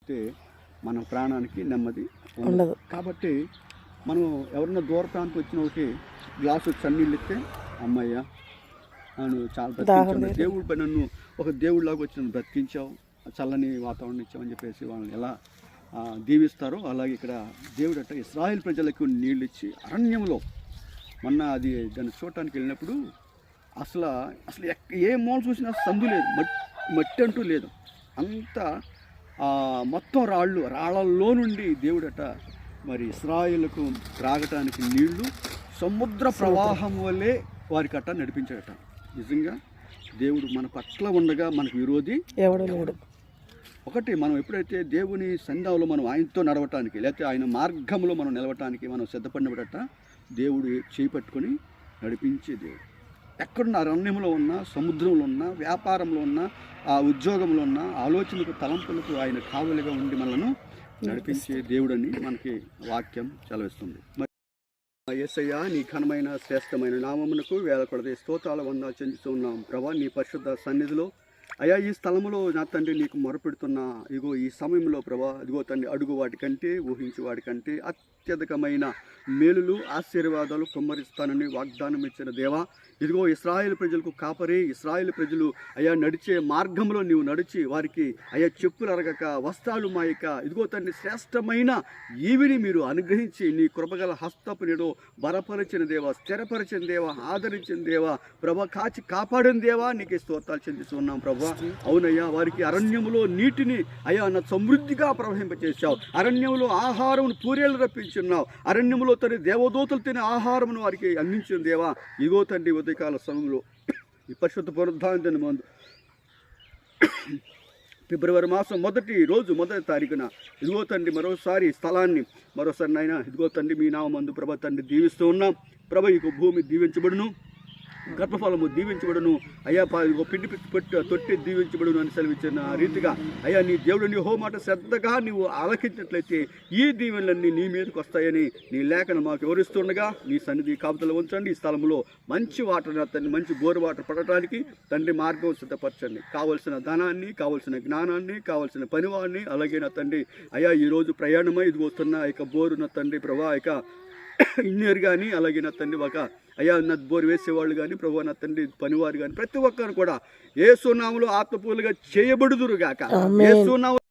అయితే మన ప్రాణానికి నెమ్మది ఉండదు. కాబట్టి మనం ఎవరన్నా దూర ప్రాంతం వచ్చిన ఒకటి గ్లాసు చన్నీళ్ళు ఇస్తే అమ్మయ్య అని చాలా బ్రతికించావు, దేవుడు నన్ను ఒక దేవుడిలాగా వచ్చి నన్ను బ్రతికించావు, చల్లని వాతావరణం ఇచ్చామని చెప్పేసి వాళ్ళని ఎలా దీవిస్తారో అలాగే ఇక్కడ దేవుడు అట్ట ఇశ్రాయేలు ప్రజలకు నీళ్ళు ఇచ్చి అరణ్యంలో మొన్న అది దాన్ని చూడటానికి వెళ్ళినప్పుడు అసలు అసలు ఏ మూల చూసినా సందు లేదు, మట్టి అంటూ లేదు, అంతా మొత్తం రాళ్ళల్లో నుండి దేవుడట మరి ఇశ్రాయేలుకు త్రాగటానికి నీళ్లు సముద్ర ప్రవాహం వల్లే వారికి అట్ట నడిపించాడట. నిజంగా దేవుడు మన పట్ల ఉండగా మనకు విరోధి ఎవడు లేడు. ఒకటి మనం ఎప్పుడైతే దేవుని సన్నిధిలో మనం ఆయనతో నడవటానికి లేకపోతే ఆయన మార్గంలో మనం నిలవటానికి మనం సిద్ధపడినప్పుడట దేవుడు చేపట్టుకొని నడిపించే దేవుడు. ఎక్కడున్న అరణ్యంలో ఉన్నా, సముద్రంలో ఉన్నా, వ్యాపారంలో ఉన్నా, ఆ ఉద్యోగంలో ఉన్న ఆలోచనకు తలంపులకు ఆయన కావలిగా ఉండి మనలను నడిపించే దేవుడని మనకి వాక్యం చదివిస్తుంది. మరి యేసయ్య నీ ఘనమైన శ్రేష్టమైన నామమునకు వేల కొలది స్తోత్రాల వందనాలు చెల్లిస్తున్నాం ప్రభా. నీ పరిశుద్ధ సన్నిధిలో అయ్యా ఈ స్థలంలో నా తండ్రి నీకు మొరపెడుతున్నా, ఇగో ఈ సమయంలో ప్రభా ఇదిగో తండ్రి అడుగు వాటికంటే ఊహించే వాటికంటే అత్యధికమైన మేలులు ఆశీర్వాదాలు కుమ్మరిస్తానని వాగ్దానం ఇచ్చిన దేవా, ఇదిగో ఇశ్రాయేలు ప్రజలకు కాపరి, ఇశ్రాయేలు ప్రజలు అయ్యా నడిచే మార్గంలో నీవు నడిచి వారికి అయ్యా చెప్పులు అరగక వస్త్రాలు మాయక ఇదిగో తండ్రి శ్రేష్టమైన ఈవిని మీరు అనుగ్రహించి నీ కృపగల హస్తపు నీడో బలపరిచిన దేవా, స్థిరపరిచిన దేవా, ఆదరించిన దేవా ప్రభా, కాపాడిన దేవా నీకే స్తోత్రాలు చెందిస్తున్నాం ప్రభా. అవునయ్యా, వారికి అరణ్యములో నీటిని అయ్యా నా సమృద్ధిగా ప్రవహింపచేశావు, అరణ్యంలో ఆహారం పూరేలు రప్పించున్నావు, అరణ్యంలో తండ్రి దేవదూతలు తినే ఆహారమును వారికి అందించిన దేవా. ఇగో తండ్రి ఉదయకాల సమయంలో ఈ పరిశుద్ధ పునరుద్ధాన ముందు ఫిబ్రవరి మాసం మొదటి తారీఖున ఇదిగో తండ్రి మరోసారి స్థలాన్ని నాయన ఇదిగో తండ్రి మీ నామందు ప్రభ తండ్రి దీవిస్తూ ఉన్నాం ప్రభ. ఇక భూమి దీవించబడును, గర్భఫలము దీవించబడును అయ్యా, పిండి తొట్టి దీవించబడును అని సెలవిచ్చిన రీతిగా అయ్యా నీ దేవుడు నీ హోమాట శ్రద్ధగా నీవు ఆలకించినట్లయితే ఈ దీవెనలన్నీ నీ మీదకి వస్తాయని నీ లేఖను మాకు వివరిస్తుండగా నీ సన్నిధి కాపుతలు ఉంచండి. ఈ స్థలంలో మంచి వాటర్ తండ్రి, మంచి బోరు వాటర్ పడటానికి తండ్రి మార్గం సిద్ధపరచండి. కావలసిన ధనాన్ని, కావలసిన జ్ఞానాన్ని, కావలసిన పనివాడిని అలాగే నా తండ్రి అయ్యా ఈరోజు ప్రయాణమై ఇది వస్తున్న ఇక బోరు నా తండ్రి ప్రభా, ఇక ఇంజనీర్ కానీ అలాగే నా తండ్రి ఒక అయ్యా నా బోరు వేసేవాళ్ళు కానీ ప్రభు నా తండ్రి పనివారు కానీ ప్రతి ఒక్కరు కూడా యేసు నామములో ఆత్మపూలుగా చేయబడుదురుగాక. యేసు నామములో